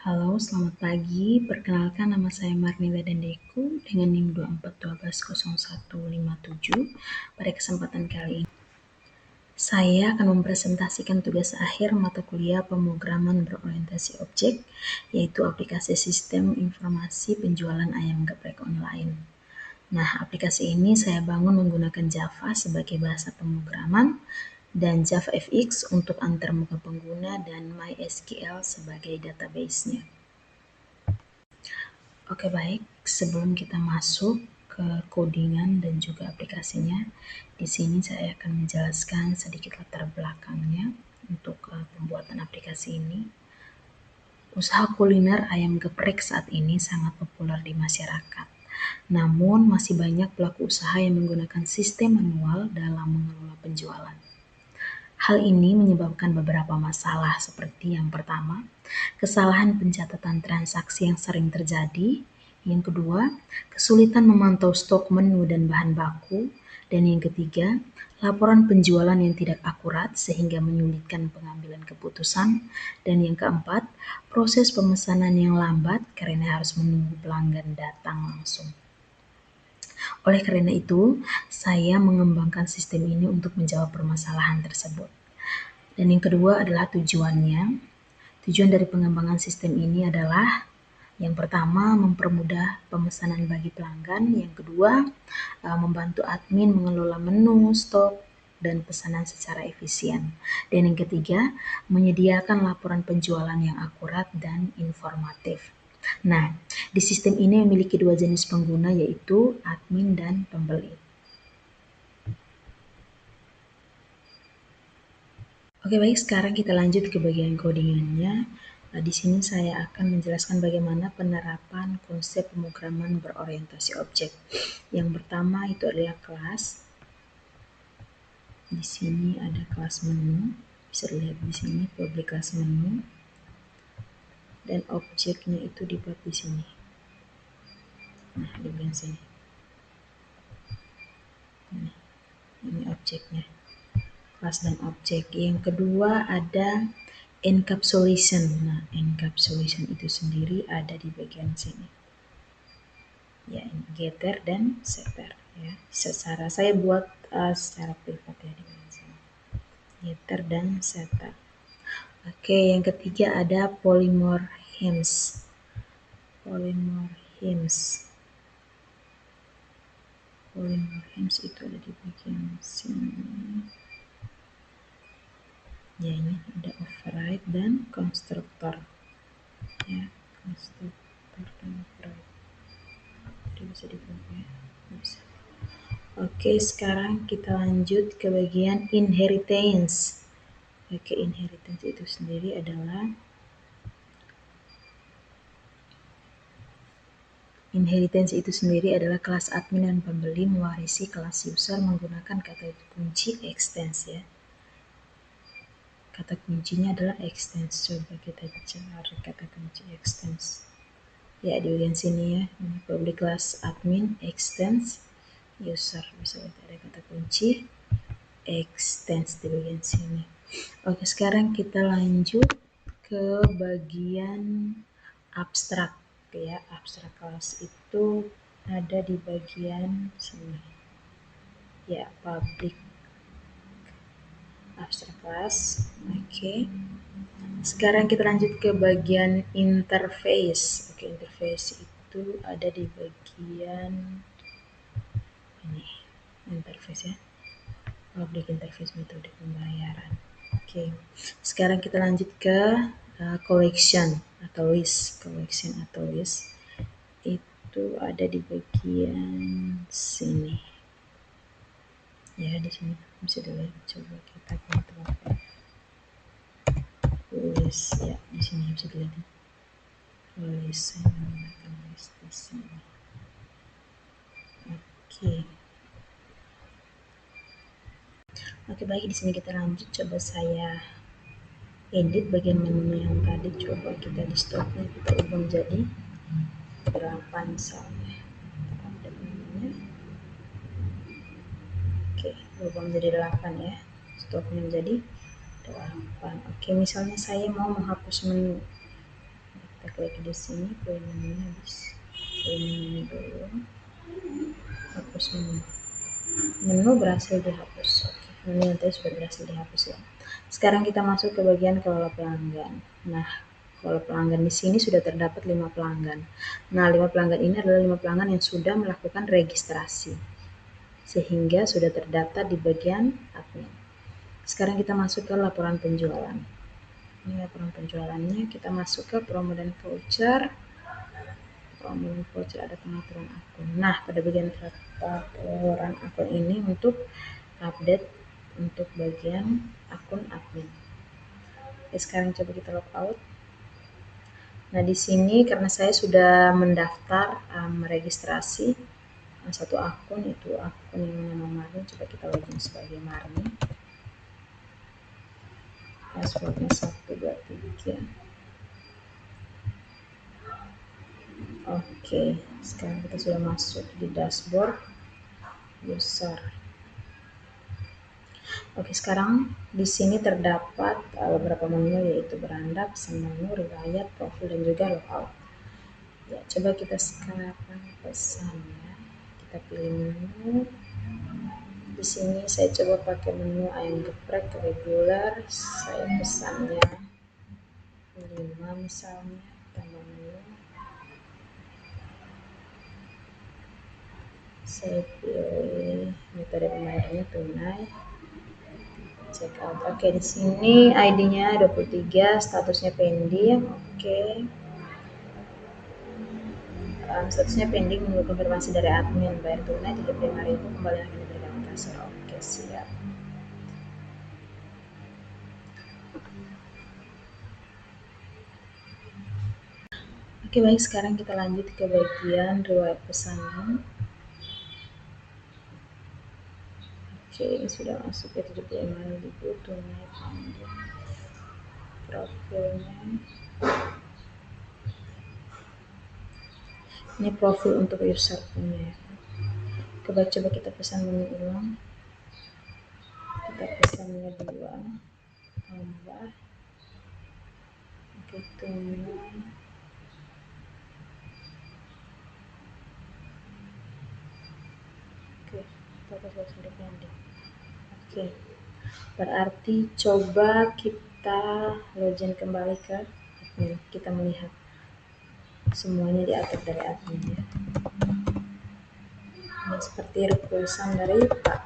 Halo, selamat pagi. Perkenalkan nama saya Marnila Dendeku dengan NIM 24120157. Pada kesempatan kali ini, saya akan mempresentasikan tugas akhir mata kuliah pemrograman berorientasi objek, yaitu aplikasi sistem informasi penjualan ayam geprek online. Nah, aplikasi ini saya bangun menggunakan Java sebagai bahasa pemrograman dan JavaFX untuk antarmuka pengguna dan MySQL sebagai database-nya. Oke, baik. Sebelum kita masuk ke codingan dan juga aplikasinya, di sini saya akan menjelaskan sedikit latar belakangnya untuk pembuatan aplikasi ini. Usaha kuliner ayam geprek saat ini sangat populer di masyarakat. Namun, masih banyak pelaku usaha yang menggunakan sistem manual dalam mengelola penjualan. Hal ini menyebabkan beberapa masalah seperti yang pertama, kesalahan pencatatan transaksi yang sering terjadi. Yang kedua, kesulitan memantau stok menu dan bahan baku. Dan yang ketiga, laporan penjualan yang tidak akurat sehingga menyulitkan pengambilan keputusan. Dan yang keempat, proses pemesanan yang lambat karena harus menunggu pelanggan datang langsung. Oleh karena itu, saya mengembangkan sistem ini untuk menjawab permasalahan tersebut. Dan yang kedua adalah tujuannya. Tujuan dari pengembangan sistem ini adalah yang pertama, mempermudah pemesanan bagi pelanggan. Yang kedua, membantu admin mengelola menu, stok, dan pesanan secara efisien. Dan yang ketiga, menyediakan laporan penjualan yang akurat dan informatif. Nah, di sistem ini memiliki dua jenis pengguna, yaitu admin dan pembeli. Oke, baik, sekarang kita lanjut ke bagian codingannya. Di sini saya akan menjelaskan bagaimana penerapan konsep pemrograman berorientasi objek. Yang pertama itu adalah kelas. Di sini ada kelas menu, bisa dilihat di sini public kelas menu, dan objeknya itu dibuat di sini. Nah, di bagian sini. Ini objeknya, kelas dan objek. Yang kedua ada encapsulation. Nah, encapsulation itu sendiri ada di bagian sini. Ya, ini getter dan setter ya. Secara saya buat secara privat ya di bagian sini. Getter dan setter. Oke, yang ketiga ada polymorphisms. Polymorphisms itu ada di bagian sini. Ya, ini ada override dan constructor. Ya, constructor dan override. Jadi bisa dibuka ya. Bisa. Oke, sekarang kita lanjut ke bagian inheritance. Oke, inheritance itu sendiri adalah kelas admin dan pembeli mewarisi kelas user menggunakan kata kunci extends ya. Kata kuncinya adalah extends. Coba kita cari kata kunci extends. Ya, di bagian sini ya. Ini public class admin extends user. Bisa lihat ada kata kunci extends di bagian sini. Oke, sekarang kita lanjut ke bagian abstrak ya. Abstrak kelas itu ada di bagian sini. Ya, public abstrak kelas. Oke. Sekarang kita lanjut ke bagian interface. Oke, interface itu ada di bagian ini. Interface ya. Public interface metode pembayaran. Oke. Sekarang kita lanjut ke collection atau list. Collection atau list itu ada di bagian sini. Ya, di sini bisa dilihat. Coba kita kontrol F. List ya, di sini bisa dilihat. List, saya menggunakan list di sini. Oke. Oke, baik, di sini kita lanjut. Coba saya edit bagian menu yang tadi. Coba kita di stopnya kita ubah menjadi 8 misalnya. Ada menunya. Oke, ubah menjadi 8 ya. Stopnya menjadi 8. Oke, misalnya saya mau menghapus menu. Kita klik di sini, pilih menu habis, pilih menu dulu, hapus menu berhasil dihapus. Oke, menu yang tadi sudah berhasil dihapus ya. Sekarang kita masuk ke bagian kelola pelanggan. Nah, kelola pelanggan di sini sudah terdapat 5 pelanggan. Nah, 5 pelanggan ini adalah 5 pelanggan yang sudah melakukan registrasi, sehingga sudah terdaftar di bagian admin. Sekarang kita masuk ke laporan penjualan. Ini laporan penjualannya, kita masuk ke promo dan voucher. Promo dan voucher ada pengaturan akun. Nah, pada bagian laporan akun ini untuk update untuk bagian akun admin. Oke, sekarang coba kita log out. Nah, di sini karena saya sudah mendaftar registrasi satu akun, itu akun yang nama Marni. Coba kita login sebagai Marni. Passwordnya 123. Oke, sekarang kita sudah masuk di dashboard user. Oke, sekarang di sini terdapat beberapa menu, yaitu beranda, pesan menu, riwayat, profil, dan juga logout. Ya, coba kita sekarang pesan ya. Kita pilih menu. Di sini saya coba pakai menu ayam geprek regular. Saya pesannya 5 misalnya, tambah menu. Saya pilih metode pembayarannya tunai. Check out. Oke, di sini ID-nya 23, statusnya pending. Oke. Statusnya pending, menunggu konfirmasi dari admin. Bayar tunai 35.000, kembali akan diberikan kasir. Oke, siap. Oke, baik, sekarang kita lanjut ke bagian riwayat pesanan. Oke, ini sudah masuk ke 75.000 tunai pending. Profilnya. Ini profil untuk user punya. Coba kita pesan menu ulang. Kita pesannya 2, tambah. Oke, tunai. Oke, status sudah pending. Oke, berarti coba kita login kembali ke admin. Kita melihat semuanya diatur dari admin ya. Ini seperti requestan dari Pak.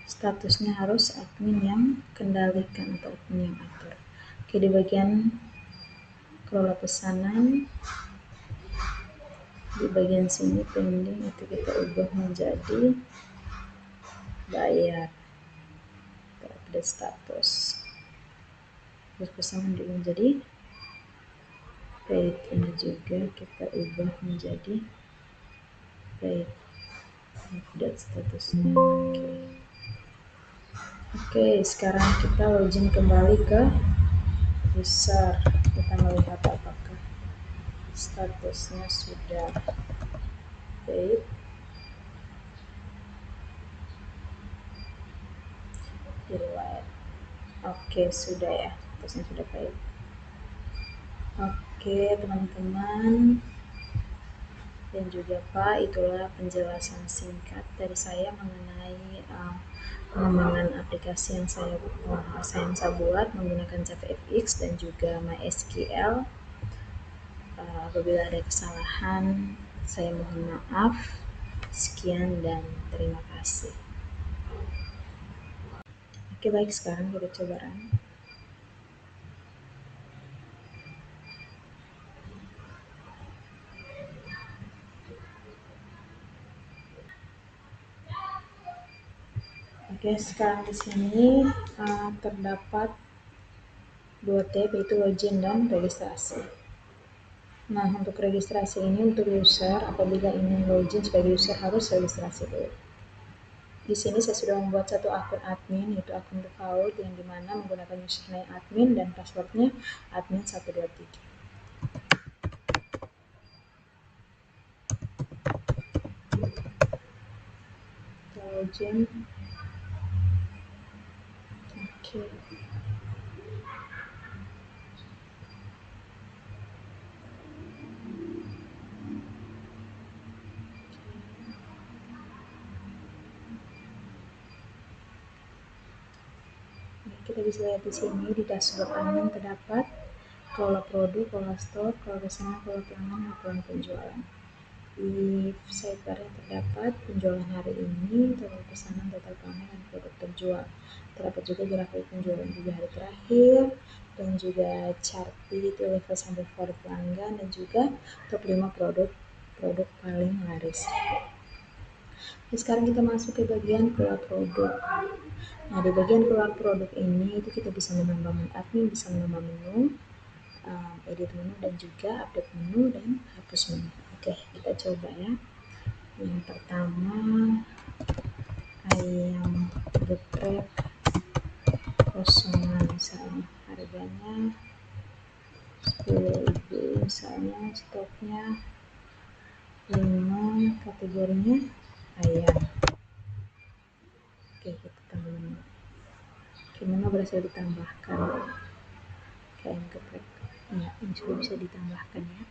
Statusnya harus admin yang kendalikan atau admin yang atur. Oke, di bagian kelola pesanan, di bagian sini pending, itu kita ubah menjadi bayar. Kita update status. Terus pesanan juga menjadi paid. Ini juga kita ubah menjadi paid. Update statusnya. Oke, sekarang kita login kembali ke user. Kita melihat apakah statusnya sudah paid. Riwayat. Oke, sudah ya. Statusnya sudah paid. Oke, teman-teman dan juga Pak, itulah penjelasan singkat dari saya mengenai pengembangan aplikasi yang saya buat menggunakan JavaFX dan juga MySQL. Apabila ada kesalahan, saya mohon maaf. Sekian dan terima kasih. Oke, baik, sekarang kita coba run. Oke, sekarang di sini terdapat 2 tab, yaitu login dan registrasi. Nah, untuk registrasi ini untuk user, apabila ingin login sebagai user harus registrasi dulu. Di sini saya sudah membuat satu akun admin, yaitu akun default yang dimana menggunakan username admin dan passwordnya admin 123. Login. Oke. kita bisa lihat di sini di dashboard admin terdapat kelola produk, kelola stok, kelola pesanan, kelola pelanggan, laporan penjualan. Di sidebar-nya terdapat penjualan hari ini, total pesanan, total pelanggan, dan produk terjual. Terdapat juga grafik penjualan 3 hari terakhir, dan juga chart itu level sampai favorit pelanggan, dan juga top 5 produk paling laris. Nah, sekarang kita masuk ke bagian keluar produk. Nah, di bagian keluar produk ini itu kita bisa menambah menu, admin bisa menambah menu, edit menu, dan juga update menu dan hapus menu. Oke, kita coba ya. Yang pertama, ayam geprek kosongan misalnya, harganya 10.000 misalnya, stoknya 5, kategorinya ayam. Oke, kita tambah menu. Oke, menu berhasil ditambahkan. Ayam geprek. Ya, ini sudah bisa ditambahkan ya.